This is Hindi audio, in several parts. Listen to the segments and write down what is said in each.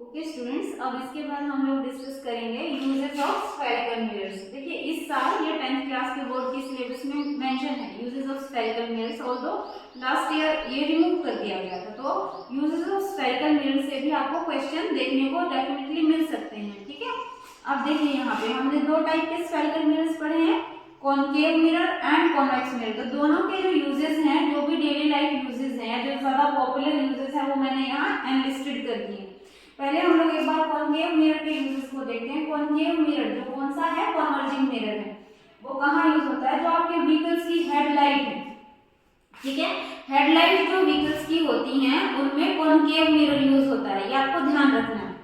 ओके स्टूडेंट्स, अब इसके बाद हम लोग डिस्कस करेंगे यूजेस ऑफ स्फेरिकल मिरर्स। देखिए इस साल ये 10th क्लास के बोर्ड की सिलेबस में मेंशन है uses of spherical mirrors, although last year ये रिमूव कर दिया गया था। तो यूजेस ऑफ स्फेरिकल मिरर्स से भी आपको क्वेश्चन देखने को डेफिनेटली मिल सकते हैं। ठीक है, अब देखिए यहाँ पे हमने दो टाइप के स्फेरिकल मिरर्स पढ़े हैं, concave mirror and convex mirror. तो दोनों के जो यूजेस हैं, जो भी डेली लाइफ यूजेस हैं, जो ज्यादा पॉपुलर यूजेस हैं, वो मैंने यहाँ एनलिस्टेड कर दिए। पहले हम लोग एक बार कॉनकेव मिरर के यूजेस को देखते हैं। कॉनकेव मिरर जो कौन सा है, कन्वर्जिंग मिरर है। वो कहाँ यूज होता है, जो आपके व्हीकल्स की हेडलाइट है। ठीक है, हेडलाइट जो व्हीकल्स की होती हैं उनमें कॉनकेव मिरर यूज होता है, ये आपको ध्यान रखना है।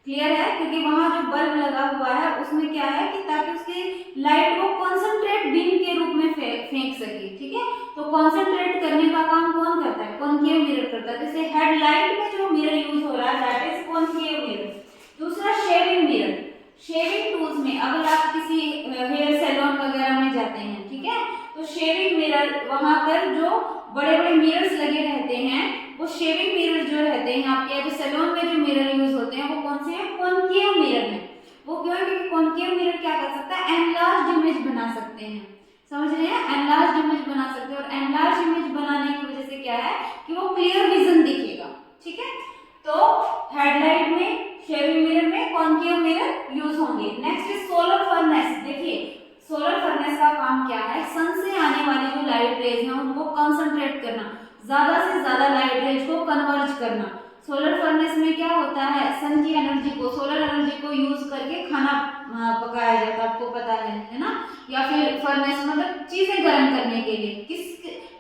क्लियर है, क्योंकि वहां जो बल्ब लगा हुआ है उसमें क्या है कि ताकि उसकी लाइट को कॉन्सेंट्रेट बीम के रूप में फेंक सके। ठीक है, तो कॉन्सेंट्रेट करने का काम कौन करता है, कॉनकेव मिरर करता है। जैसे हेडलाइट में जो मिरर यूज हो रहा है दैट इज कॉनकेव मिरर। दूसरा शेविंग मिरर। शेविंग टूल्स में अगर आप किसी हेयर सैलून वगैरह में जाते हैं, ठीक है, तो शेविंग मिरर वहां पर जो बड़े बड़े मिरर्स लगे रहते हैं, वो शेविंग मिरर जो रहते हैं आपके जो सैलून में जो मिरर यूज होते हैं वो कौन से हैं, कॉनकेव मिरर हैं। वो क्यों है, क्योंकि कॉनकेव मिरर क्या कर सकता है, एनलार्ज इमेज बना सकते हैं। समझ रहे हैं, एनलार्ज इमेज बना सकते हैं। और एनलार्ज इमेज बनाने की वजह से क्या है कि वो क्लियर विजन दिखेगा। ठीक है, तो हेडलाइट में, शेविंग मिरर में कॉनकेव मिरर यूज होंगे। Next is solar furnace. देखिए सोलर फर्नेस का काम क्या है, सन से आने वाली जो लाइट रेज हैं उनको कंसंट्रेट करना, ज्यादा से ज्यादा लाइट रेज को कन्वर्ज करना। सोलर फर्नेस में क्या होता है, सन की एनर्जी को, सोलर एनर्जी को यूज करके खाना पकाया जाता है, आपको पता है ना। या फिर फर्नेस मतलब चीजें गर्म करने के लिए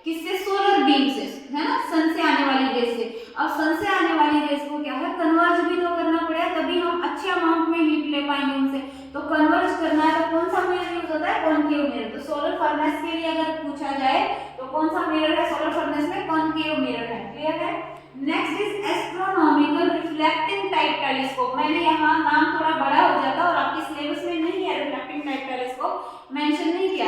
किससे, सोलर बीम से, है ना, सन से आने वाली रेज से। अब सन से आने वाली रेज को क्या है, कन्वर्ज भी तो करना पड़ेगा, तभी हम अच्छे अमाउंट में हीट ले पाएंगे उनसे। तो कन्वर्ज करना है तो कौन सा मिरर यूज होता है, कॉनकेव मिरर। तो सोलर फर्नेस के लिए अगर पूछा जाए तो कौन सा मिरर है सोलर फर्नेस में, कॉनकेव मिरर है। क्लियर है। Next is astronomical reflecting type telescope. मैंने यहाँ नाम थोड़ा बड़ा हो जाता और आपकी सिलेबस में नहीं है, रिफ्लेक्टिंग टाइप टेलीस्कोप मेंशन नहीं किया,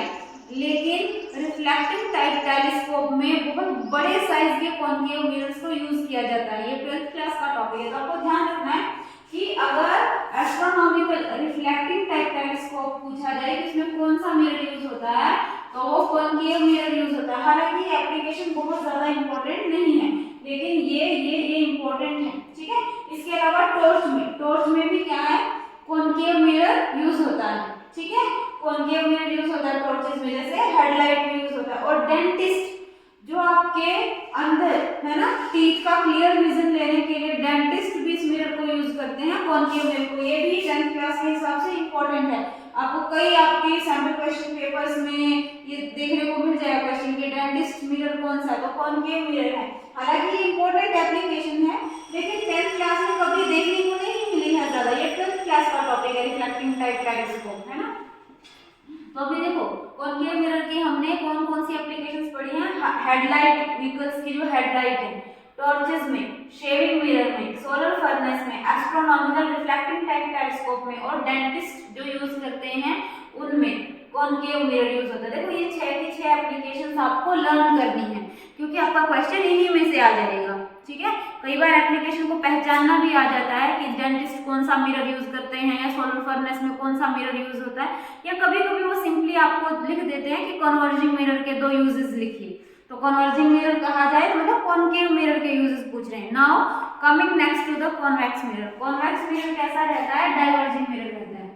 लेकिन रिफ्लेक्टिंग टाइप टेलीस्कोप में बहुत बड़े साइज के कॉनकेव मिरर्स को यूज किया जाता है। ये 12th क्लास का टॉपिक है, तो आपको ध्यान रखना है कि अगर एस्ट्रोनॉमिकल रिफ्लेक्टिंग टाइप टेलीस्कोप पूछा जाए कि इसमें कौन सा मिरर यूज होता है, तो वो कॉनकेव मिरर यूज होता है। हालांकि एप्लीकेशन बहुत ज्यादा इंपॉर्टेंट नहीं है, लेकिन ये इंपॉर्टेंट है। ठीक है, इसके अलावा टॉर्च में भी क्या है, कॉनकेव मिरर यूज होता है। ठीक है, कॉनकेव मिरर यूज होता है टॉर्चेस में, जैसे हेडलाइट में यूज होता है। और डेंटिस्ट जो आपके अंदर है ना, टीथ का क्लियर विजन लेने के लिए डेंटिस्ट भी इस मिरर को यूज करते हैं, कॉनकेव मिरर को। ये भी 10th क्लास के हिसाब से इंपॉर्टेंट है। आपको कई आपके सैंपल क्वेश्चन पेपर्स में ये देखने को मिल जाएगा क्वेश्चन कि डेंटिस्ट मिरर कौन सा, तो कॉनकेव मिरर है। हालांकि ये इंपॉर्टेंट एप्लीकेशन है, लेकिन 10th क्लास में कभी देखने को नहीं मिली है ज्यादा। ये 12th क्लास का टॉपिक है, रिफ्लेक्टिंग टाइप टेलीस्कोप, है ना। तो अभी देखो कॉनकेव मिरर की हमने कौन कौन सी एप्लीकेशंस पढ़ी हैं, हेडलाइट, व्हीकल्स की जो हेडलाइट है, टॉर्चेस में, शेविंग मिरर में, सोलर फर्नेस में, एस्ट्रोनॉमिकल रिफ्लेक्टिंग टाइप टेलीस्कोप में, और डेंटिस्ट जो यूज करते हैं उनमें कॉनकेव मिरर यूज होता है। देखो ये 6 की 6 एप्लीकेशंस आपको लर्न करनी है, क्योंकि आपका क्वेश्चन इन्हीं में से आ जाएगा। ठीक है, कई बार एप्लीकेशन को पहचानना भी आ जाता है कि डेंटिस्ट कौन सा मिरर यूज करते हैं, या सोलर फर्नेस में कौन सा मिरर यूज होता है, या कभी कभी वो सिंपली आपको लिख देते हैं कि कन्वर्जिंग मिरर के 2 यूजेस लिखिए। तो कन्वर्जिंग मिरर कहा जाए तो मतलब कॉनकेव मिरर के यूजेस पूछ रहे हैं। Now coming next to the convex mirror. Convex mirror कैसा रहता है, डाइवर्जिंग मिरर रहता है।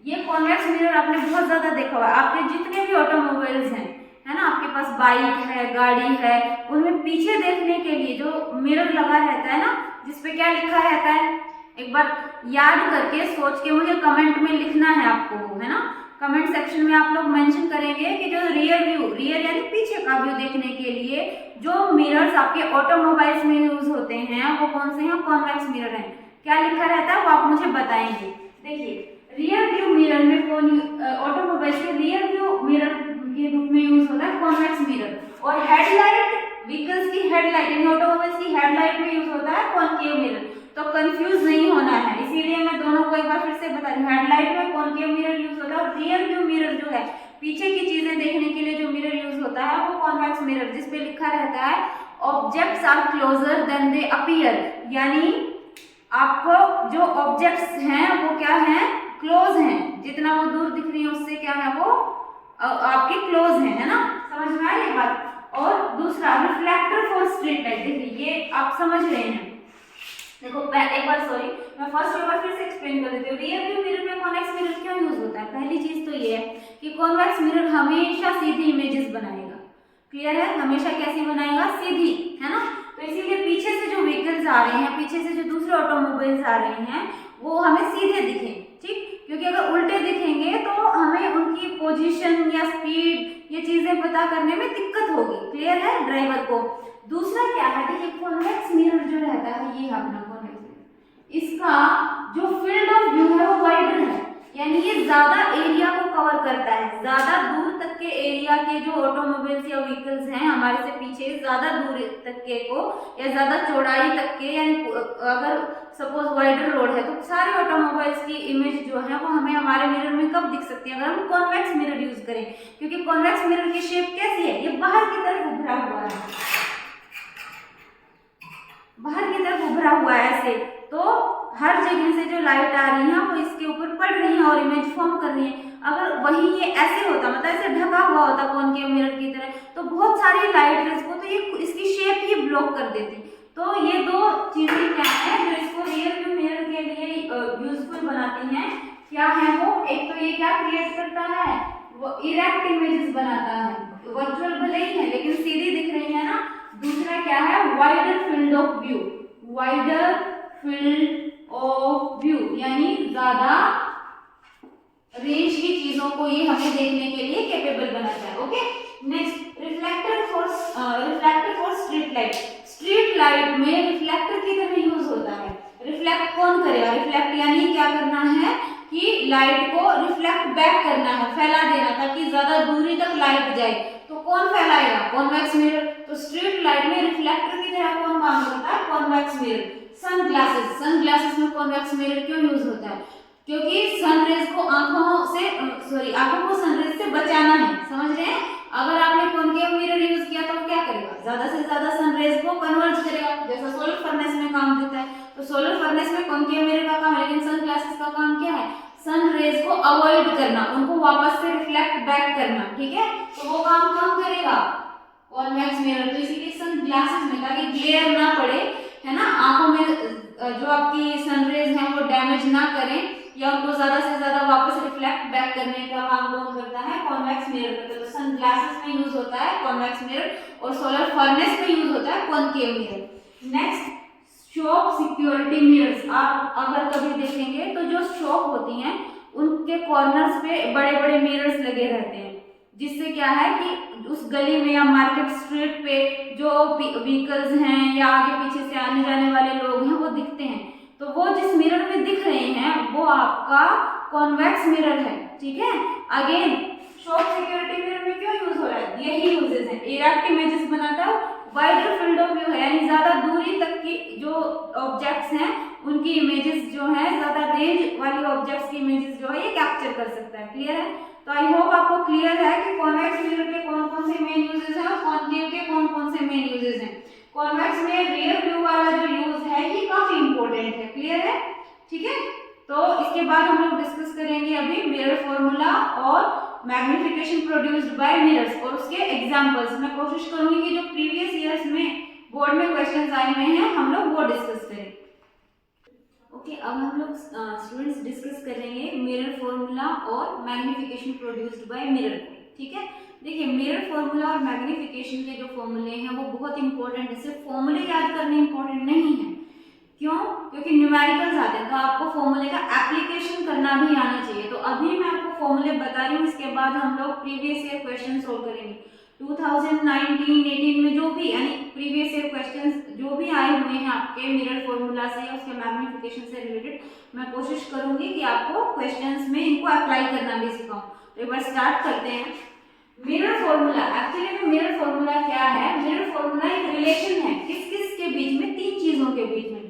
ये कॉन्वेक्स मिरर आपने बहुत ज्यादा देखा हुआ है, आपके जितने भी ऑटोमोबाइल्स हैं, है ना, आपके पास बाइक है, गाड़ी है, उनमें पीछे देखने के लिए जो मिरर लगा रहता है ना, जिसपे क्या लिखा रहता है, एक बार याद करके सोच के मुझे कमेंट में लिखना है आपको, है ना। कमेंट सेक्शन में आप लोग मेंशन करेंगे कि जो रियर व्यू, रियर यानी पीछे का व्यू देखने के लिए जो मिरर्स आपके ऑटोमोबाइल्स में यूज होते हैं वो कौन से हैं, कॉन्वेक्स मिरर हैं। क्या लिखा रहता है वो आप मुझे बताएंगे। देखिए रियर व्यू मिरर में कौन, ऑटोमोबाइल्स के रियर व्यू मिरर के रूप में यूज होता है कॉन्वेक्स मिरर। और हेडलाइट, व्हीकल्स की हेडलाइट यानी ऑटोमोबाइल्स की हेडलाइट में यूज होता है कॉनकेव मिरर। तो कंफ्यूज नहीं होना है, इसीलिए मैं दोनों को एक बार फिर से बता दूं। हेडलाइट में कॉनकेव मिरर यूज होता है, और रियर व्यू मिरर जो है पीछे की चीजें देखने के लिए जो मिरर यूज होता है वो कॉन्वेक्स मिरर, जिसपे लिखा रहता है objects are closer than they appear, यानी आपको जो ऑब्जेक्ट्स हैं वो क्या हैं, क्लोज हैं, जितना वो दूर दिख रही है उससे क्या है वो आपके क्लोज है ना, समझ में आ रही है बात। और दूसरा रिफ्लेक्टर फॉर स्ट्रीट लाइट, देखिए ये आप समझ रहे हैं, देखो एक बार सॉरी मैं फर्स्ट एक बार फिर से एक्सप्लेन कर देती हूँ। रियर व्यू मिरर में कॉन्वेक्स मिरर क्यों यूज होता है। पहली चीज तो ये है कि कॉन्वेक्स मिरर हमेशा सीधी इमेजेस बनाएगा, क्लियर है, हमेशा कैसी बनाएगा, सीधी, है ना। तो इसीलिए पीछे से जो व्हीकल्स आ रहे हैं, पीछे से जो दूसरे ऑटोमोबाइल्स आ रहे हैं वो हमें सीधे दिखे, ठीक, क्योंकि अगर उल्टे दिखेंगे तो हमें उनकी पोजीशन या स्पीड ये चीजें पता करने में दिक्कत होगी, क्लियर है ड्राइवर को। दूसरा क्या है, देखिए कॉन्वेक्स मिरर जो रहता है, ये अपना कॉन्वेक्स मिरर, इसका जो फील्ड ऑफ व्यू है वो वाइडर है, यानी ये ज्यादा एरिया को कवर करता है, ज्यादा दूर तक के एरिया के जो ऑटोमोबाइल्स या व्हीकल्स हैं हमारे से पीछे, ज्यादा दूर तक के को या ज्यादा चौड़ाई तक के, यानी अगर सपोज वाइडर रोड है तो सारे ऑटोमोबाइल्स की इमेज जो है वो हमें हमारे मिरर में कब दिख सकती है, अगर हम कॉन्वेक्स मिरर यूज करें, क्योंकि कॉन्वेक्स मिरर की शेप कैसी है, ये बाहर की तरफ उभरा हुआ है, बाहर की तरफ उभरा हुआ है ऐसे, तो हर जगह से जो लाइट आ रही है वो इसके ऊपर पड़ रही है और इमेज फॉर्म कर रही है। अगर वही ये ऐसे होता, मतलब ऐसे ढका हुआ होता कॉनकेव मिरर की तरह, तो बहुत सारी लाइट रेज को तो ये इसकी शेप ही ब्लॉक कर देती। तो ये दो चीजें क्या है जो इसको रियर व्यू मिरर के लिए यूजफुल बनाती हैं, क्या है वो, एक तो ये क्या क्रिएट करता है, वो इरेक्ट इमेजेस बनाता है, वर्चुअल भले ही है लेकिन सीधी दिख रही है ना। दूसरा क्या है, wider field of view, wider field of view, यानी ज्यादा रेंज की चीजों को ये हमें देखने के लिए कैपेबल बनाता है। Okay, next reflector for street light. Street light में रिफ्लेक्टर की तरह यूज होता है। रिफ्लेक्ट कौन करेगा, रिफ्लेक्ट यानी क्या करना है कि लाइट को रिफ्लेक्ट बैक करना है, फैला देना, ताकि ज्यादा दूरी तक लाइट जाए। तो कौन फैलाएगा, कॉन्वेक्स मिरर। तो स्ट्रीट लाइट में रिफ्लेक्टर की तरह कौन काम करता है, कॉन्वेक्स मिरर। सनग्लासेस, सनग्लासेस में कॉन्वेक्स मिरर क्यों यूज होता है, क्योंकि सनरेज को आंखों को सनरेज से बचाना है, समझ रहे हैं। अगर आपने कॉनकेव मिरर यूज किया तो क्या करेगा, ज्यादा से ज्यादा सनरेज को कन्वर्ट करेगा, जैसा सोलर फर्नेस में काम देता है। तो सोलर फर्नेस में कॉनकेव मिरर का काम है, लेकिन सनग्लासेस का काम क्या है, सन रेज को अवॉइड करना, उनको वापस से रिफ्लेक्ट बैक करना, ठीक है। तो वो काम कौन करेगा, कॉन्वेक्स मिरर। तो इसीलिए सनग्लासेस में, ताकि ग्लेयर ना पड़े, है ना, आंखों में जो आपकी सनरेज हैं वो डैमेज ना करें या उनको ज्यादा से ज्यादा वापस रिफ्लेक्ट बैक करने का काम कौन करता है, कॉन्वेक्स मिरर करता है। तो सनग्लासेस में यूज होता है कॉन्वेक्स मिरर और सोलर फर्नेस में यूज होता है concave mirror. Next, shop security mirrors. आप अगर कभी देखेंगे तो जो शॉप होती हैं उनके कॉर्नर्स पे बड़े बड़े मिरर्स लगे रहते हैं, जिससे क्या है कि उस गली में या मार्केट स्ट्रीट पे जो व्हीकल्स हैं या आगे पीछे से आने जाने वाले लोग हैं वो दिखते हैं। तो वो जिस मिरर में दिख रहे हैं वो आपका कॉन्वेक्स मिरर है, ठीक है। अगेन शॉप सिक्योरिटी मिरर में क्यों यूज हो रहा है, यही यूजेस हैं। इरेक्ट इमेजेस बनाता है, वाइडर फील्ड ऑफ व्यू है, यानी ज्यादा दूरी तक की जो ऑब्जेक्ट्स हैं उनकी इमेजेस जो है, ज्यादा रेंज वाली ऑब्जेक्ट्स की इमेजेस जो है ये कैप्चर कर सकता है, क्लियर है। तो आई होप आपको क्लियर है कि कॉन्वेक्स मिरर के कौन कौन से मेन यूजेस हैं और कॉनकेव के कौन कौन से मेन यूजेस हैं। कॉन्वेक्स में रियर व्यू वाला जो यूज है ये काफी इंपॉर्टेंट है, क्लियर है, ठीक है। तो इसके बाद हम लोग डिस्कस करेंगे अभी मिरर फॉर्मूला और मैग्निफिकेशन प्रोड्यूस्ड बाय मिरर्स और उसके एग्जांपल्स। मैं कोशिश करूंगी कि जो प्रीवियस ईयर्स में बोर्ड में क्वेश्चंस आए हुए हैं हम लोग वो डिस्कस करें। ओके, अब हम लोग स्टूडेंट्स डिस्कस करेंगे मिरर फॉर्मूला और मैग्निफिकेशन प्रोड्यूस्ड बाय मिरर, ठीक है। देखिए मिरर फॉर्मूला और मैग्निफिकेशन के जो फॉर्मूले हैं वो बहुत इंपॉर्टेंट है। सिर्फ फॉर्मूले याद करने इंपॉर्टेंट नहीं है, क्यों, क्योंकि न्यूमेरिकल्स आते हैं तो आपको फॉर्मूले का एप्लीकेशन करना भी आना चाहिए। तो अभी मैं आपको फॉर्मूले बता रही हूँ, इसके बाद हम लोग प्रीवियस ईयर क्वेश्चन सोल्व करेंगे। 2019-18 में जो भी यानी प्रीवियस ईयर क्वेश्चंस जो भी आए हुए हैं आपके मिरर फॉर्मूला से या उसके मैग्निफिकेशन से रिलेटेड, मैं कोशिश करूंगी कि आपको क्वेश्चंस में इनको अप्लाई करना भी सिखाऊं। तो एक बार स्टार्ट करते हैं। मिरर फॉर्मूला, एक्चुअली में मिरर फॉर्मूला क्या है, मिरर फॉर्मूला एक रिलेशन है किस किस के बीच में, तीन चीजों के बीच में।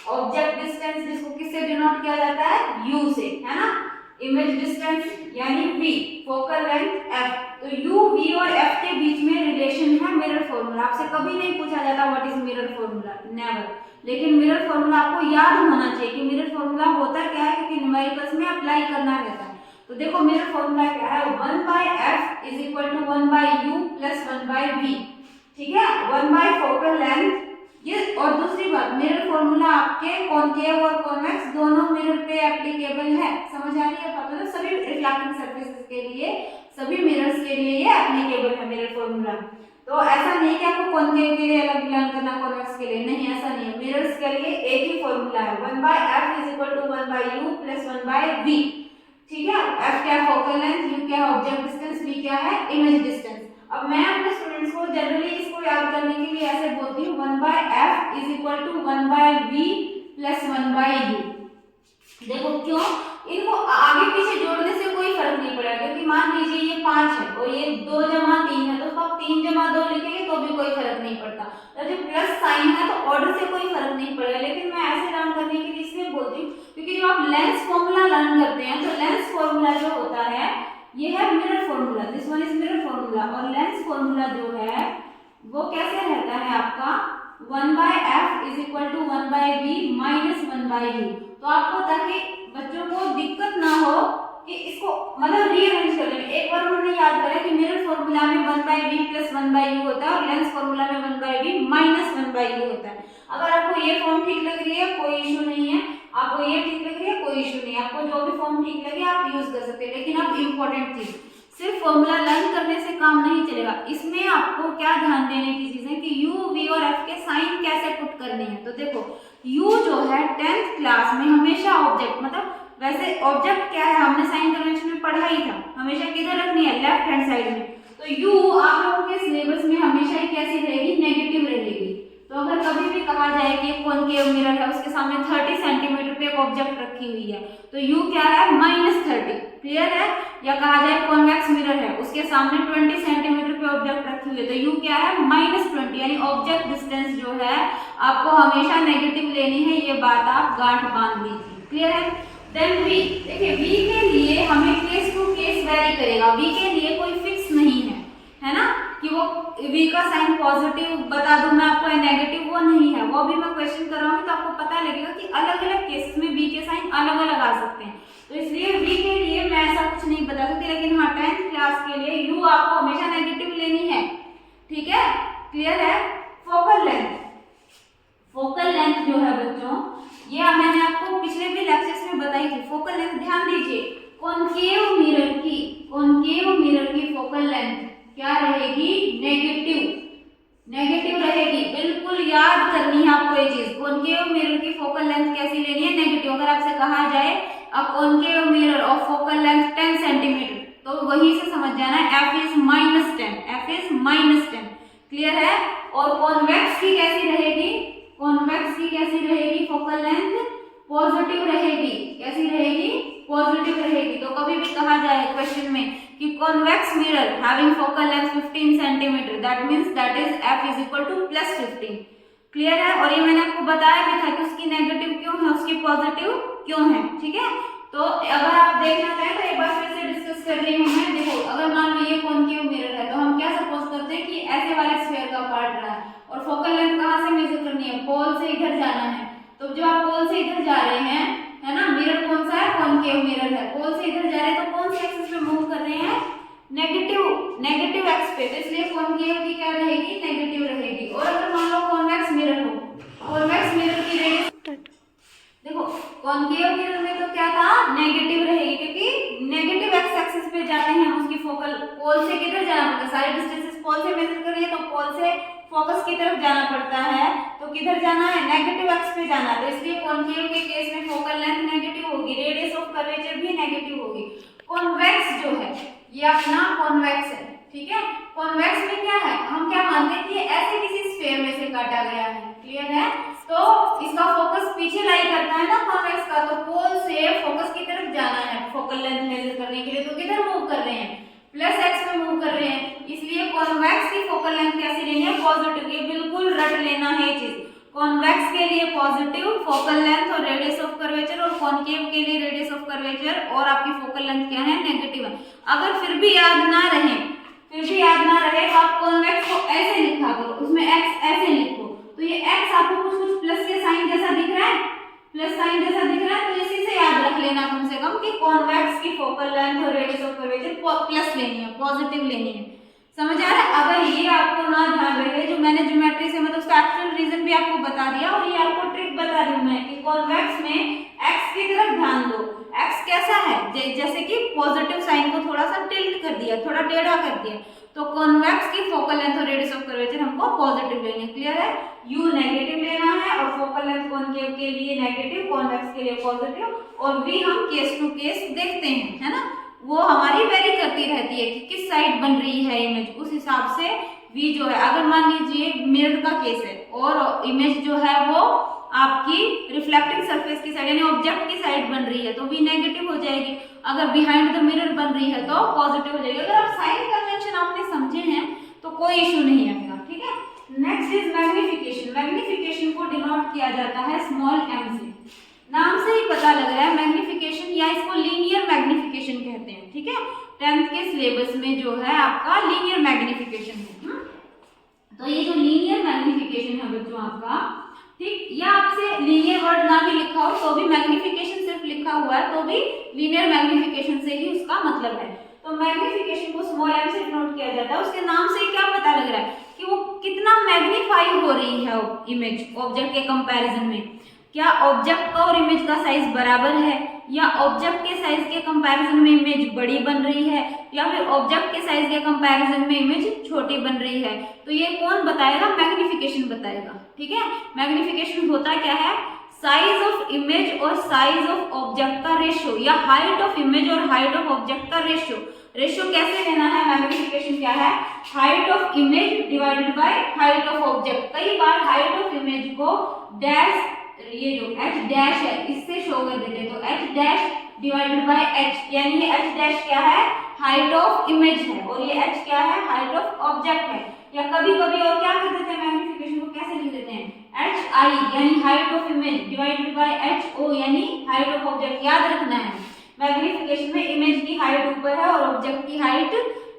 ऑब्जेक्ट डिस्टेंस जिसको किससे डिनोट किया जाता है, यू से, है ना। इमेज डिस्टेंस यानी v, फोकल लेंथ f। तो u, v और f के बीच में रिलेशन है मिरर फॉर्मूला। आपसे कभी नहीं पूछा जाता what is mirror formula, never. लेकिन मिरर फॉर्मूला आपको याद होना चाहिए कि मिरर फॉर्मूला होता क्या है, क्योंकि न्यूमेरिकल्स में अप्लाई करना रहता है। तो देखो मिरर फॉर्मूला क्या है, 1/f is equal to 1/u plus 1/v, ठीक है, 1 फोकल लेंथ ये। और दूसरी बात, मिरर फॉर्मूला आपके कॉनकेव और कॉन्वेक्स दोनों मिरर पे एप्लीकेबल है, समझ आ रही है, मतलब सभी रिफ्लेक्टिंग सरफेसेस के लिए, सभी मिरर्स के लिए ये एप्लीकेबल है मिरर फॉर्मूला। तो ऐसा नहीं है कि आपको कॉनकेव के लिए अलग लर्न करना, कॉन्वेक्स के लिए नहीं, ऐसा नहीं है, मिरर्स के लिए एक ही फॉर्मूला है, 1/f is equal to 1/u plus 1/v, ठीक है। f क्या है फोकल लेंथ, u क्या है ऑब्जेक्ट डिस्टेंस, v क्या है इमेज डिस्टेंस। अब मैं अपने स्टूडेंट्स को जनरली इसको याद करने के लिए ऐसे बोलती हूँ 1/f is equal to 1/v plus 1/u। देखो क्यों, इनको आगे पीछे जोड़ने से कोई फर्क नहीं पड़ेगा, क्योंकि मान लीजिए ये 5 है और ये 2 जमा 3 है, तो आप 3 जमा 2 लिखेंगे तो भी कोई फर्क नहीं पड़ता। तो जो प्लस साइन है तो ऑर्डर से कोई फर्क नहीं पड़ेगा, लेकिन मैं ऐसे लर्न करने के लिए इसलिए बोलती हूँ क्योंकि जब आप लेंस फॉर्मूला लर्न करते हैं तो लेंस फॉर्मूला जो होता है ये है mirror formula, this one is mirror formula, और लेंस फॉर्मूला जो है वो कैसे रहता है आपका 1/f is equal to 1/v minus 1/u। तो आपको, ताकि बच्चों को दिक्कत ना हो कि इसको मतलब रीअरेंज करने में, एक बार उन्होंने याद करा कि मिरर फॉर्मूला में 1/v प्लस 1/u होता है और लेंस फॉर्मूला में 1/v माइनस 1/u होता है। अगर आपको ये फॉर्म ठीक लग रही है कोई इशू नहीं है, आपको ये ठीक लग रही है कोई इशू नहीं है, आपको जो भी फॉर्म ठीक लगे आप यूज कर सकते हैं। लेकिन अब इम्पोर्टेंट चीज, सिर्फ फॉर्मूला लर्न करने से काम नहीं चलेगा, इसमें आपको क्या ध्यान देने की चीज है कि u, v और f के साइन कैसे पुट करने हैं। तो देखो u जो है 10th क्लास में हमेशा ऑब्जेक्ट, मतलब वैसे ऑब्जेक्ट क्या है हमने साइन कन्वेंशन में पढ़ा ही था, हमेशा किधर रखनी है लेफ्ट हैंड साइड में। तो u आप लोगों के सिलेबस में हमेशा ही कैसी रहेगी, नेगेटिव रहेगी। तो अगर कभी भी कहा जाए कि कॉनकेव मिरर है, उसके सामने 30 सेंटीमीटर पे एक ऑब्जेक्ट रखी हुई है, तो u क्या है -30, क्लियर है। या कहा जाए कॉन्वेक्स मिरर है, उसके सामने 20 सेंटीमीटर पे ऑब्जेक्ट रखी हुई है, तो u क्या है -20, यानी ऑब्जेक्ट डिस्टेंस जो है आपको हमेशा नेगेटिव लेनी है, ये बात आप गांठ बांध लीजिए, क्लियर है। देन v, देखिए v के लिए हमें केस टू केस वेरी करेगा, v के लिए कोई फिक्स नहीं है ना, कि वो v का साइन पॉजिटिव बता दूं मैं आपको या नेगेटिव, वो नहीं है, वो भी मैं क्वेश्चन कर रहा हूँ तो आपको पता लगेगा कि अलग अलग केसेस में v के साइन अलग अलग आ सकते हैं। तो इसलिए v के लिए मैं ऐसा कुछ नहीं बता सकती, लेकिन हाँ 10th क्लास के लिए u आपको हमेशा नेगेटिव लेनी है, ठीक है, क्लियर है। फोकल लेंथ, फोकल लेंथ जो है बच्चों, ये मैंने आपको पिछले भी लेक्चर्स में बताई थी। फोकल लेंथ ध्यान दीजिए, कॉनकेव मिरर की फोकल लेंथ क्या रहेगी, नेगेटिव रहेगी, बिल्कुल याद करनी है आपको ये चीज। कॉनकेव मिरर की फोकल लेंथ कैसी लेनी है, नेगेटिव। अगर आपसे कहा जाए a concave mirror of focal length 10 centimetre, तो वहीं से समझ जाना है f इज -10, क्लियर है। और कॉन्वेक्स की कैसी रहेगी, फोकल लेंथ पॉजिटिव रहेगी, कैसी रहेगी, पॉजिटिव रहेगी। तो कभी भी कहा जाए क्वेश्चन में कि convex mirror having focal length 15 centimetre, that means that is f is equal to +15, clear है। और ये मैंने आपको बताया भी था कि उसकी नेगेटिव क्यों है, उसकी पॉजिटिव क्यों है, ठीक है। तो अगर आप देखना चाहें तो एक बार फिर से डिस्कस कर रही हूँ मैं। देखो अगर मान लो ये कॉनकेव मिरर है, तो हम क्या सपोज करते हैं कि ऐसे वाले स्फीयर का पार्ट रहा है और फोकल लेंथ कहाँ से मेजर करनी है, पोल से इधर जाना है। तो जब आप पोल से इधर जा रहे हैं, है ना, मिरर कौन सा है, कॉनकेव मिरर है, पोल से इधर जा रहे हैं, तो कौन से एक्सिस पे मूव कर रहे हैं, नेगेटिव एक्स पे, तो इसलिए कॉनकेव की क्या रहेगी, नेगेटिव रहेगी। और अगर मान लो कॉन्वेक्स मिरर हो, कॉन्वेक्स मिरर की रेडियस, देखो कॉनकेव मिरर में तो क्या था, नेगेटिव रहेगी, क्योंकि नेगेटिव एक्स एक्सिस पे जाते हैं उसकी फोकल, पोल से किधर जाना पड़ता है, सारे डिस्टेंसेस पोल से मेजर कर रही है, तो पोल से फोकस की तरफ जाना पड़ता है, तो किधर जाना है, नेगेटिव एक्स पे जाना है। तो इसलिए कॉनकेव के केस में फोकल लेंथ नेगेटिव होगी, रेडियस ऑफ कर्वेचर भी नेगेटिव होगी। कॉन्वेक्स जो है ये अपना कॉन्वेक्स है, ठीक है। कॉन्वेक्स में क्या है, हम क्या मानते हैं कि ऐसे किसी स्फीयर में से काटा गया है, क्लियर है। तो इसका फोकस पीछे लाई करता है ना कॉन्वेक्स का, तो पोल से फोकस की तरफ जाना है फोकल लेंथ मेजर करने के लिए, तो किधर मूव कर रहे हैं, +x पे मूव कर रहे हैं। इसलिए कॉन्वेक्स की फोकल लेंथ कैसी लेनी है, पॉजिटिव। ये बिल्कुल रट लेना है ये चीज, कॉन्वेक्स के लिए पॉजिटिव फोकल लेंथ और रेडियस ऑफ कर्वेचर, और कॉनकेव के लिए रेडियस ऑफ कर्वेचर और आपकी फोकल लेंथ क्या है, नेगेटिव है। अगर फिर भी याद ना रहे तो आप कॉन्वेक्स को ऐसे लिखा करो, उसमें x ऐसे लिखो, तो ये x आपको कुछ कुछ प्लस के साइन जैसा दिख रहा है, प्लस साइन जैसा दिख रहा है, तो इसी से याद रख लेना कम से कम कि कॉन्वेक्स की फोकल लेंथ और रेडियस ऑफ कर्वेचर प्लस लेनी है, पॉजिटिव लेनी है। समझ आ रहा है? अगर ये आपको ना ध्यान रहे, जो मैंने ज्योमेट्री से मतलब उसका एक्चुअल रीजन भी आपको बता दिया और ये आपको ट्रिक बता रही हूं मैं कि कॉन्वेक्स में x की तरफ ध्यान दो। x कैसा है, जैसे कि पॉजिटिव साइन को थोड़ा सा टिल्ट कर दिया, थोड़ा टेढ़ा कर दिया, तो कॉन्वेक्स की फोकल लेंथ और रेडियस ऑफ कर्वेचर हमको पॉजिटिव लेनी है। क्लियर है? u नेगेटिव लेना है और फोकल लेंथ कॉनकेव के लिए नेगेटिव, कॉन्वेक्स के लिए पॉजिटिव, और v हम केस टू केस देखते हैं, है ना, वो हमारी वेरी करती रहती है कि किस साइड बन रही है इमेज, उस हिसाब से v जो है, अगर मान लीजिए मिरर का केस है और इमेज जो है वो आपकी रिफ्लेक्टिंग सरफेस की साइड यानी ऑब्जेक्ट की साइड बन रही है तो v नेगेटिव हो जाएगी, अगर बिहाइंड द मिरर बन रही है तो पॉजिटिव हो जाएगी। अगर आप साइन कन्वेंशन आपने समझे हैं तो कोई इशू नहीं आएगा, ठीक है। Next is magnification. मैग्निफिकेशन को डिनोट किया जाता है स्मॉल m से। नाम से ही पता लग रहा है मैग्निफिकेशन, या इसको लीनियर मैग्निफिकेशन कहते हैं, ठीक है। 10th के सिलेबस में जो है आपका लीनियर मैग्निफिकेशन है। तो ये जो लीनियर मैग्निफिकेशन है बच्चों आपका, ठीक, या आपसे लीनियर वर्ड ना भी लिखा हो तो भी मैग्निफिकेशन सिर्फ लिखा हुआ है तो भी लीनियर मैग्निफिकेशन से ही उसका मतलब है। तो मैग्निफिकेशन को स्मॉल m से डिनोट किया जाता है। उसके नाम से ही क्या पता लग रहा है कि वो कितना मैग्नीफाई हो रही है इमेज ऑब्जेक्ट के कंपैरिजन में। क्या ऑब्जेक्ट का और इमेज का साइज बराबर है, या ऑब्जेक्ट के साइज के कंपैरिजन में इमेज बड़ी बन रही है, या फिर ऑब्जेक्ट के साइज के कंपैरिजन में इमेज छोटी बन रही है। तो ये कौन बताएगा? मैग्निफिकेशन बताएगा, ठीक है। मैग्निफिकेशन होता क्या है? साइज ऑफ इमेज और साइज ऑफ ऑब्जेक्ट का रेशियो, या हाइट ऑफ इमेज और हाइट ऑफ ऑब्जेक्ट का रेशियो। रेशियो कैसे लेना है? मैग्निफिकेशन क्या है? Height of image divided by height of object. कई बार हाइट ऑफ इमेज को डैश, ये जो h डैश है इससे शो कर देते हैं, तो h dash divided by h, यानी ये h डैश क्या है? हाइट ऑफ इमेज है, और ये h क्या है? हाइट ऑफ ऑब्जेक्ट है। या कभी कभी और क्या कर देते हैं मैग्निफिकेशन को, कैसे लिख देते हैं? hi यानी height of image divided by ho यानी हाइट ऑफ ऑब्जेक्ट। याद रखना है मैग्निफिकेशन में इमेज की हाइट ऊपर है और ऑब्जेक्ट की हाइट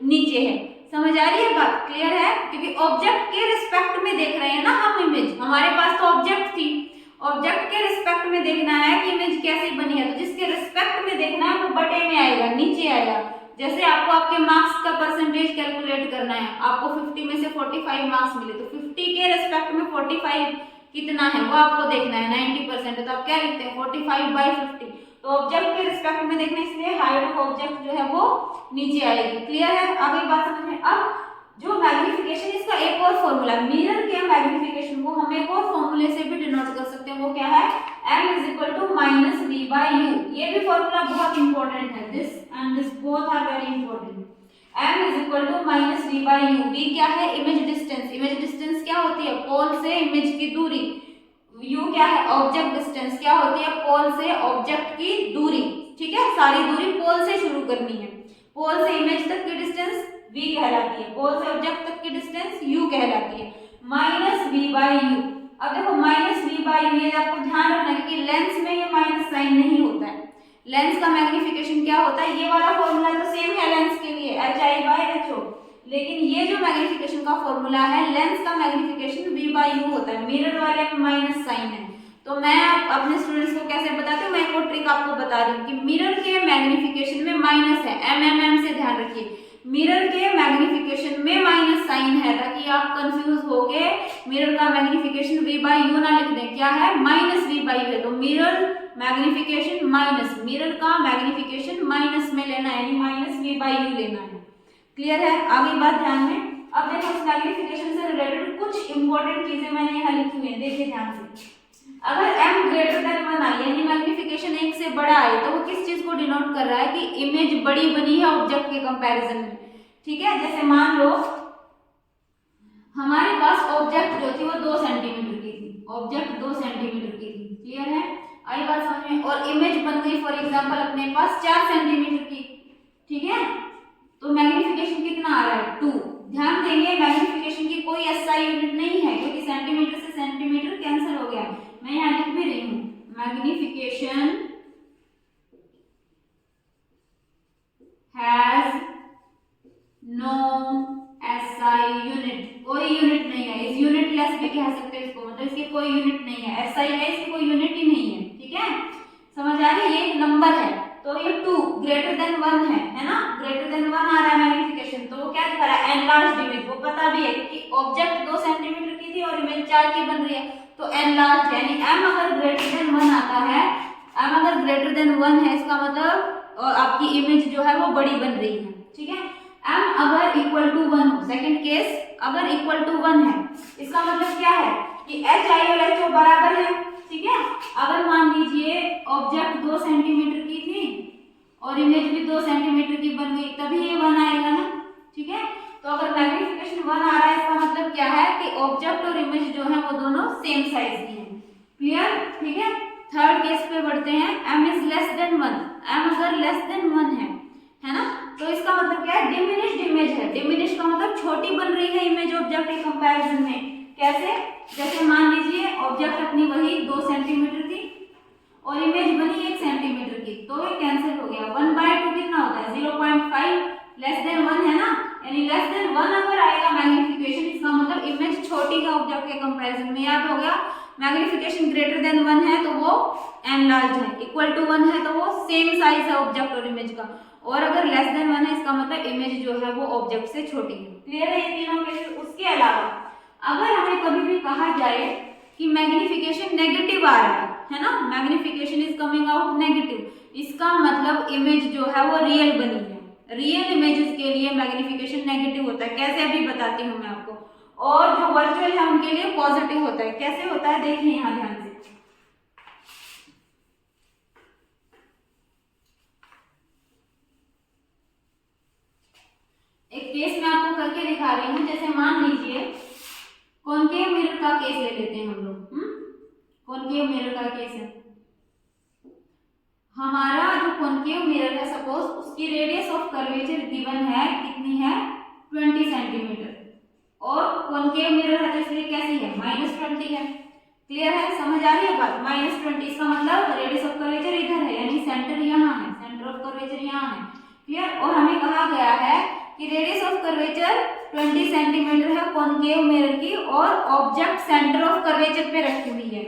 नीचे है। समझ आ रही है बात? क्लियर है? क्योंकि ऑब्जेक्ट के रिस्पेक्ट में देख रहे हैं ना हम इमेज, हमारे पास तो ऑब्जेक्ट थी, ऑब्जेक्ट के रिस्पेक्ट में देखना है कि इमेज कैसी बनी है, तो जिसके रिस्पेक्ट में देखना है वो बटे में आएगा, नीचे आएगा। जैसे आपको आपके मार्क्स का परसेंटेज कैलकुलेट करना है, आपको 50 में से 45 मार्क्स मिले तो 50 के रिस्पेक्ट में 45 कितना है वो आपको देखना है। 90% है तो आप क्या लिखते हैं? 45/50। तो ऑब्जेक्ट के रिस्पेक्ट में देखना, इसलिए हाइट ऑफ ऑब्जेक्ट जो है वो नीचे आएगी। क्लियर है? आगे बात समझ में। अब जो मैग्निफिकेशन, इसका एक और फॉर्मूला, मिरर के मैग्निफिकेशन को हम एक और फॉर्मूले से भी डिनोट कर सकते हैं, वो क्या है? m = -v/u। ये भी फॉर्मूला बहुत इंपॉर्टेंट है, this and this both are very important. m = -v/u। v क्या है? Image distance. इमेज डिस्टेंस क्या होती है? पोल से इमेज की दूरी। u क्या है? Object distance. क्या होती है? पोल से ऑब्जेक्ट की दूरी, ठीक है। सारी दूरी पोल से शुरू करनी है, पोल से इमेज तक की डिस्टेंस v कहलाती है, पोल से ऑब्जेक्ट तक की डिस्टेंस u कहलाती है। -v/u। अब देखो -v/u, ये आपको ध्यान रखना है कि लेंस में ये माइनस साइन नहीं होता है। लेंस का मैग्निफिकेशन क्या होता है? ये वाला फॉर्मूला तो सेम है लेंस के लिए, hi/ho, लेकिन ये जो मैग्निफिकेशन का फॉर्मूला है, लेंस का मैग्निफिकेशन v/u होता है। मिरर वाले में माइनस साइन है, तो मैं अपने स्टूडेंट्स को कैसे बताती हूँ, मैं एक और ट्रिक आपको बता रही हूँ कि मिरर के मैग्निफिकेशन में माइनस है, mm से ध्यान रखिए। मिरर के मैग्निफिकेशन में माइनस साइन है, ताकि आप कंफ्यूज हो गए मिरर का मैग्निफिकेशन v/u ना लिख दें। क्या है? -v/u है, तो मिरर मैग्निफिकेशन माइनस, मिरर का मैग्निफिकेशन माइनस में लेना है, यानी -v/u लेना है। क्लियर है? आगे बात ध्यान में। अब देखो इस मैग्निफिकेशन से रिलेटेड कुछ इंपॉर्टेंट चीजें मैंने यहाँ लिखी हुई है, देखिए ध्यान से। अगर m > 1 आए यानी मैग्निफिकेशन 1 से बड़ा आए तो वो किस चीज को डिनोट कर रहा है कि इमेज बड़ी बनी है ऑब्जेक्ट के कंपैरिजन में, ठीक है। जैसे मान लो हमारे पास ऑब्जेक्ट जो थी वो 2 सेंटीमीटर की थी, ऑब्जेक्ट 2 सेंटीमीटर की थी। क्लियर है? आई बात समझ में। और इमेज बन गई फॉर एग्जांपल अपने पास 4 सेंटीमीटर की, ठीक है। तो मैग्निफिकेशन कितना आ रहा है? 2। ध्यान देंगे मैग्निफिकेशन की कोई एसआई यूनिट नहीं है, क्योंकि सेंटीमीटर से सेंटीमीटर कैंसिल हो गया। मैं यहाँ लिख भी रही हूँ, magnification has no SI unit, कोई यूनिट नहीं है। इस यूनिट लेस भी कह सकते हैं इसको, मतलब इसकी कोई यूनिट नहीं है, SI है इसकी कोई यूनिट ही नहीं है, ठीक है, समझ आ रही है, ये एक नंबर है। तो ये 2 ग्रेटर देन 1 है ना, ग्रेटर देन 1 आ रहा है मैग्नीफिकेशन, तो वो क्या दिखा रहा है, एनलार्ज्ड इमेज, वो पता भी है क्योंकि ऑब्जेक्ट 2 सेंटीमीटर की थी और इमेज 4 की बन रही है, तो एनलार्ज्ड यानी m अगर ग्रेटर देन 1 आता है, m अगर ग्रेटर देन 1 है इसका मतलब आपकी इमेज जो है वो बड़ी बन रही है, ठीक है। m अगर इक्वल टू 1 हो, सेकंड केस अगर इक्वल टू 1 है, इसका मतलब क्या है कि HI और HO बराबर है, ठीक है। अगर मान लीजिए ऑब्जेक्ट 2 सेंटीमीटर की थी और इमेज भी 2 सेंटीमीटर की बन गई, तभी ये 1 आएगा ना, ठीक है। तो अगर मैग्नीफिकेशन 1 आ रहा है इसका मतलब क्या है कि ऑब्जेक्ट और इमेज जो है वो दोनों सेम साइज की हैं, क्लियर, ठीक है। थर्ड केस पे बढ़ते हैं, m is less than 1, m अगर लेस देन 1 है ना, तो इसका मतलब क्या है, डिमिनिश्ड इमेज है, डिमिनिश का मतलब छोटी बन रही है इमेज ऑब्जेक्ट के कंपैरिजन में, कैसे, जैसे मान लीजिए ऑब्जेक्ट अपनी वही 2 सेंटीमीटर थी और इमेज बनी 1 सेंटीमीटर की, तो ये कैंसिल हो गया, 1/2 कितना होता है 0.5, लेस देन 1 है ना, यानी लेस देन 1 अगर आएगा मैग्नीफिकेशन, इसका मतलब इमेज छोटी है ऑब्जेक्ट के कंपैरिजन में, याद हो गया। मैग्नीफिकेशन ग्रेटर देन 1 है तो वो एनलार्ज है, इक्वल टू 1 है तो वो सेम साइज है ऑब्जेक्ट और इमेज का, और अगर लेस देन 1 है इसका मतलब इमेज जो है वो ऑब्जेक्ट से छोटी है, क्लियर है ये तीनों केसेस। उसके अलावा अगर हमें कभी भी कहा जाए कि मैग्नीफिकेशन नेगेटिव आ रहा है ना, magnification is coming out negative, इसका मतलब इमेज जो है वो रियल बनी है, रियल इमेजेस के लिए मैग्नीफिकेशन नेगेटिव होता है, कैसे अभी बताती हूँ मैं आपको, और जो वर्चुअल है उनके लिए पॉजिटिव होता है, कैसे होता है देखिए यहाँ ध्यान से। एक केस मैं आपको करके दिखा रही हूँ, जैसे मान लीजिए कॉनकेव मिरर का केस ले लेते हैं हम लोग, कॉनकेव मिरर का केस है, हमारा जो कॉनकेव मिरर है सपोज उसकी रेडियस ऑफ कर्वेचर गिवन है, कितनी है 20 सेंटीमीटर, और कॉनकेव मिरर है तो इसलिए कैसी है -20 है, क्लियर है, समझ आ रही है बात, -20 इसका मतलब रेडियस ऑफ कर्वेचर इधर है, यानी सेंटर यहाँ है, सेंटर ऑफ कर्वेचर यहाँ है, क्लियर। और हमें कहा गया है कि रेडियस ऑफ कर्वेचर 20 सेंटीमीटर है कॉनकेव मिरर की, और ऑब्जेक्ट सेंटर ऑफ कर्वेचर पे रखी हुई है,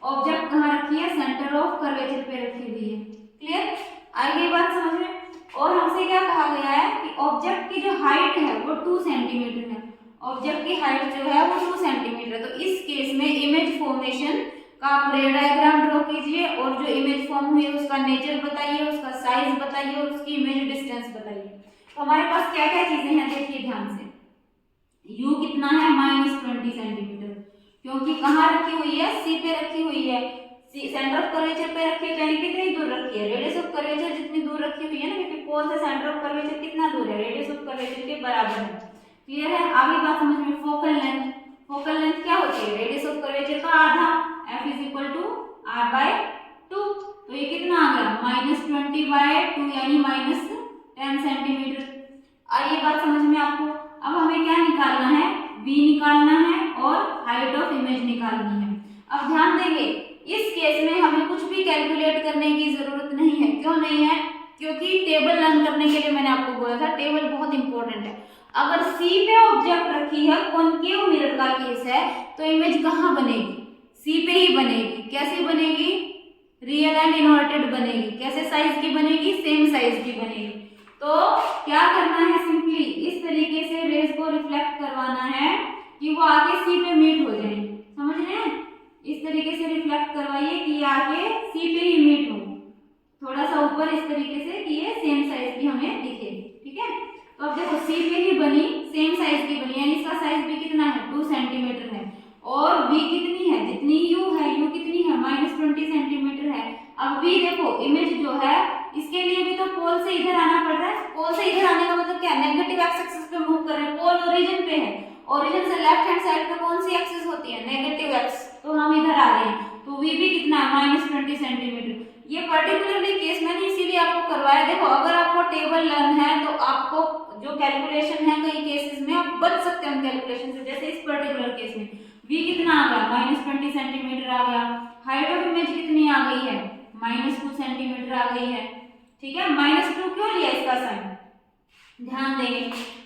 ऑब्जेक्ट कहाँ रखी है, सेंटर ऑफ कर्वेचर पे रखी हुई है, क्लियर, आगे बात समझ में। और हमसे क्या कहा गया है कि ऑब्जेक्ट की जो हाइट है वो 2 सेंटीमीटर है, ऑब्जेक्ट की हाइट जो है वो 2 सेंटीमीटर है, तो इस केस में इमेज फॉर्मेशन का आप रे डायग्राम ड्रॉ कीजिए, और जो इमेज फॉर्म हुई है उसका नेचर बताइए, उसका साइज बताइए और उसकी इमेज डिस्टेंस बताइए। तो हमारे पास क्या क्या चीजें हैं देखिए ध्यान से, u कितना है -20 सेंटीमीटर, क्योंकि कहाँ रखी हुई है, C पे रखी हुई है, सेंटर ऑफ कर्वेचर पे रखी है, यानी कितनी दूर रखी है, रेडियस ऑफ कर्वेचर जितनी दूर रखी हुई है ना, क्योंकि पोल से सेंटर ऑफ कर्वेचर कितना दूर है, रेडियस ऑफ कर्वेचर के बराबर है, क्लियर है। आगे बात समझ में, फोकल लेंथ, फोकल लेंथ क्या होती है, रेडियस ऑफ कर्वेचर का आधा, f is equal to r/2, तो ये कितना आ गया -20/2 यानी -10 सेंटीमीटर। आइए बात समझ में आपको, अब हमें क्या निकालना है, v निकालना है और हाइट ऑफ इमेज निकालनी है। अब ध्यान देंगे इस केस में हमें कुछ भी कैलकुलेट करने की जरूरत नहीं है, क्यों नहीं है, क्योंकि टेबल रन करने के लिए मैंने आपको बोला था टेबल बहुत इंपॉर्टेंट है। अगर C पे ऑब्जेक्ट रखी है, कॉनकेव मिरर का केस है, तो इमेज कहाँ बनेगी, C पे ही बनेगी, कैसे बनेगी, रियल एंड इन्वर्टेड बनेगी, कैसे साइज की बनेगी, सेम साइज की बनेगी। तो क्या करना है, सिंपली इस तरीके से रेज को रिफ्लेक्ट करवाना है कि वो आके C पे मीट हो जाए, समझ रहे हैं, इस तरीके से रिफ्लेक्ट करवाइए कि ये आके C पे ही मीट हो, थोड़ा सा ऊपर इस तरीके से कि ये सेम साइज की हमें दिखे, ठीक है। तो अब देखो C पे ही बनी, सेम साइज की बनी, यानी इसका साइज भी कितना है 2 सेंटीमीटर है, और V कितनी है, जितनी U है, U कितनी है -20 सेंटीमीटर है। अब V देखो इमेज जो है इसके लिए भी तो पोल से इधर आना पड़ रहा है, पोल से इधर आने का मतलब क्या, नेगेटिव एक्स एक्सिस पे मूव कर रहे हैं, पोल ओरिजिन पे है, ओरिजिन से लेफ्ट हैंड साइड पे कौन सी एक्सिस होती है, नेगेटिव एक्स, तो हम इधर आ रहे हैं, तो V भी कितना है -20 सेंटीमीटर। ये पर्टिकुलरली केस मैंने इसीलिए आपको करवाया, देखो अगर आपको टेबल लर्न है तो आपको जो कैलकुलेशन है कई केसेस में आप बच सकते हैं उन कैलकुलेशन से, जैसे इस पर्टिकुलर केस में V कितना आ गया -20 सेंटीमीटर आ गया, हाइट ऑफ इमेज कितनी आ गई है -2 सेंटीमीटर आ गई है, ठीक है। -2 क्यों लिया इसका साइन, ध्यान देंगे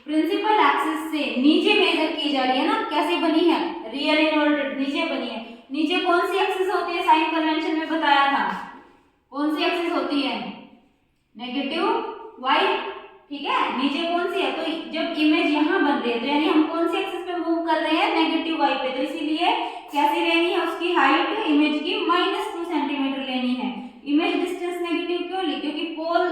प्रिंसिपल एक्सिस से नीचे मेजर की जा रही है ना, कैसी बनी है, रियल इन्वर्टेड नीचे बनी है, नीचे कौन सी एक्सिस होती है, साइन कन्वेंशन में बताया था, कौन सी एक्सिस होती है, नेगेटिव वाई, ठीक है, नीचे कौन सी है, तो जब इमेज यहाँ बन रही है तो यानी हम कौन सी एक्सिस पे मूव कर रहे हैं, नेगेटिव वाई पे, तो इसीलिए कैसी लेनी है उसकी हाइट इमेज की -2 सेंटीमीटर लेनी है। इमेज डिस्टेंस नेगेटिव क्यों ली, क्योंकि पोल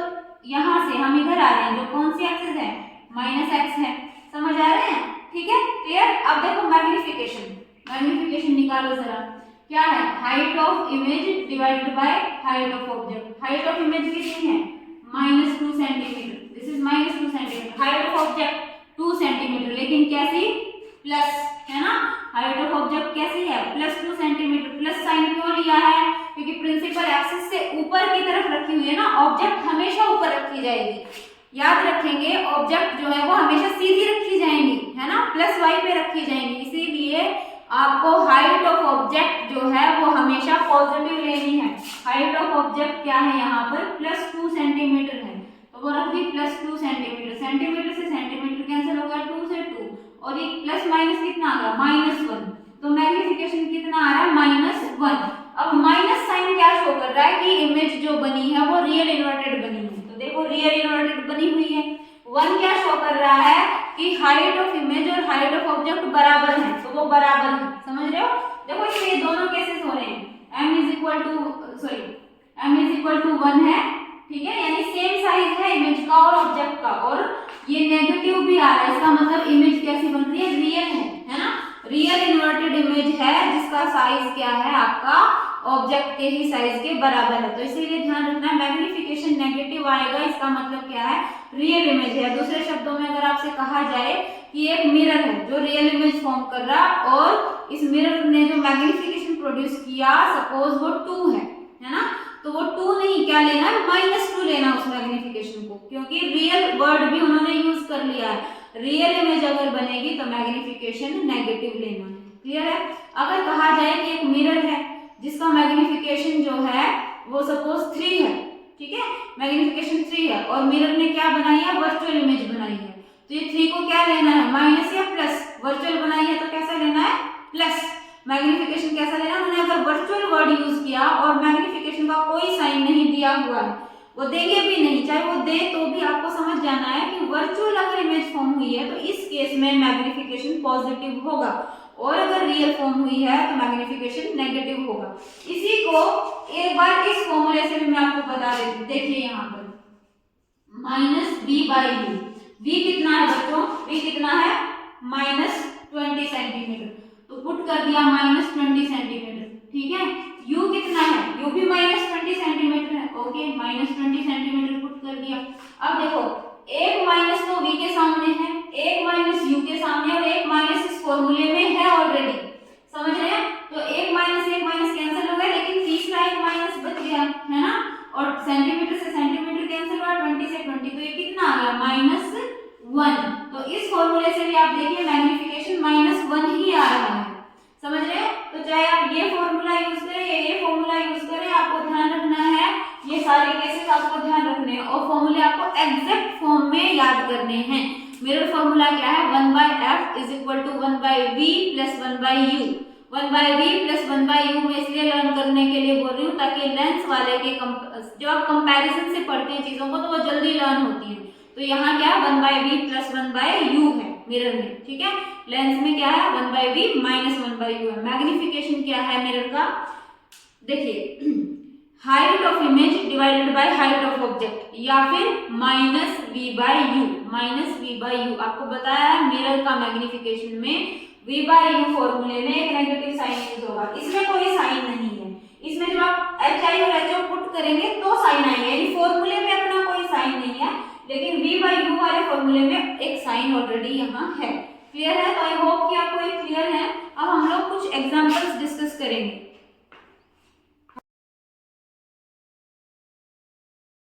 यहाँ से हम इधर आ रहे हैं, जो कौन सी एक्सिस है, -x है, समझ आ रहे हैं, ठीक है, क्लियर। अब देखो मैग्निफिकेशन, मैग्निफिकेशन निकालो जरा, क्या है, height of image divided by height of object. Height of image कितनी है, -2 centimetre, this is -2 centimetre, height of object 2 centimetre, लेकिन कैसी, प्लस, है ना, हाइट ऑफ ऑब्जेक्ट कैसी है, +2 सेंटीमीटर। प्लस साइन क्यों लिया है, क्योंकि प्रिंसिपल एक्सिस से ऊपर की तरफ रखी हुई है ना, ऑब्जेक्ट हमेशा ऊपर रखी जाएगी, याद रखेंगे, ऑब्जेक्ट जो है वो हमेशा सीधी रखी जाएंगी, है ना, +y पे रखी जाएंगी, इसीलिए आपको हाइट ऑफ ऑब्जेक्ट जो है वो हमेशा पॉजिटिव लेनी है। हाइट ऑफ ऑब्जेक्ट क्या है, यहाँ पर +2 सेंटीमीटर है, तो वो रख दी +2 सेंटीमीटर, सेंटीमीटर से सेंटीमीटर कैंसिल होगा, 2 से 2, और ये प्लस माइनस कितना आ गया, -1, तो मैग्निफिकेशन कितना आ रहा है, -1। अब माइनस साइन क्या शो कर रहा है कि इमेज जो बनी है वो रियल इन्वर्टेड बनी है, तो देखो रियल इन्वर्टेड बनी हुई है। 1 क्या शो कर रहा है कि हाइट ऑफ इमेज और हाइट ऑफ ऑब्जेक्ट बराबर है, तो वो बराबर है, समझ रहे हो, देखो इससे दोनों केसेस हो रहे हैं, m = 1 है, ठीक है, यानी सेम साइज है इमेज का और ऑब्जेक्ट का, और ये नेगेटिव भी आ रहा है, इसका मतलब इमेज कैसी बन रही है, रियल है ना, रियल इन्वर्टेड इमेज है जिसका साइज क्या है आपका ऑब्जेक्ट के ही साइज के बराबर है, तो इसीलिए ध्यान रखना है मैग्निफिकेशन नेगेटिव आएगा, इसका मतलब क्या है, रियल इमेज है। दूसरे शब्दों में अगर आपसे कहा जाए कि एक मिरर है जो रियल इमेज फॉर्म कर रहा है और इस मिरर ने जो मैग्निफिकेशन प्रोड्यूस किया, सपोज वो 2 है ना, तो वो 2 नहीं, क्या लेना है, -2 लेना उस मैग्निफिकेशन को, क्योंकि रियल वर्ड भी उन्होंने यूज कर लिया है, रियल इमेज अगर बनेगी तो मैग्निफिकेशन नेगेटिव लेना है, क्लियर है। अगर कहा जाए कि एक मिरर है जिसका मैग्निफिकेशन जो है वो सपोज 3 है, ठीक है, मैग्निफिकेशन 3 है, और मिरर ने क्या बनाई है, वर्चुअल इमेज बनाई है, तो ये 3 को क्या लेना है, माइनस या प्लस, वर्चुअल बनाई है तो कैसा लेना है, प्लस, मैग्निफिकेशन कैसा लेना, उन्होंने अगर वर्चुअल वर्ड यूज किया और मैग्निफिकेशन का कोई साइन नहीं दिया हुआ है, वो देंगे भी नहीं, चाहे वो दे तो भी आपको समझ जाना है कि वर्चुअल अगर इमेज फॉर्म हुई है तो इस केस में मैग्निफिकेशन पॉजिटिव होगा, और अगर रियल फॉर्म हुई है तो मैग्निफिकेशन नेगेटिव होगा। इसी को एक बार इस फॉर्मूले से भी मैं आपको बता देती हूँ, देखिए यहाँ पर -v/u, v कितना है बच्चों, v कितना है, -20 सेंटीमीटर, तो पुट कर दिया -20 सेंटीमीटर, ठीक है, u कितना है, u भी -20 सेंटीमीटर है, ओके, -20 सेंटीमीटर पुट कर दिया। अब देखो एक माइनस तो v के सामने है, एक माइनस u के सामने, और एक माइनस इस फॉर्मूले में है ऑलरेडी, समझ रहे हैं, तो एक माइनस कैंसिल हो गया, लेकिन तीसरा एक माइनस बच गया, है ना, और सेंटीमीटर से सेंटीमीटर कैंसिल हुआ, 20 से 20, तो ये कितना आ गया, -1, तो इस फॉर्मूले से भी आप देखिए मैग्निफिकेशन -1 ही आ रहा है, समझ रहे हैं, तो चाहे आप ये फॉर्मूला यूज करें या ये फॉर्मूला यूज करें, आपको ध्यान रखना है, ये सारे केसेस आपको ध्यान रखने हैं, और फॉर्मूले आपको एग्जैक्ट फॉर्म में याद करने हैं। मिरर फॉर्मूला क्या है, 1/f = 1/v + 1/u, 1/v + 1/u में इसलिए लर्न करने के लिए बोल रही हूँ ताकि लेंस वाले के जब आप कंपैरिजन से पढ़ते हैं चीजों को तो वो जल्दी लर्न होती है, तो यहाँ क्या 1/v + 1/u है मिरर में, ठीक है, लेंस में क्या है 1/v - 1/u है। मैग्निफिकेशन क्या है मिरर का, देखिए height of image divided by height of object, या फिर -v/u, -v/u आपको बताया है मिरर का मैग्निफिकेशन में v/u फॉर्मूले में एक नेगेटिव साइन यूज होगा, इसमें कोई साइन नहीं है, इसमें जब आप hi और ho पुट करेंगे तो साइन आएंगे, यानी फॉर्मूले में अपना कोई साइन नहीं है, लेकिन v/u वाले फॉर्मूले में एक साइन ऑलरेडी यहाँ है, क्लियर है, तो आई होप कि आपको ये क्लियर है। अब हम लोग कुछ एग्जांपल्स डिस्कस करेंगे।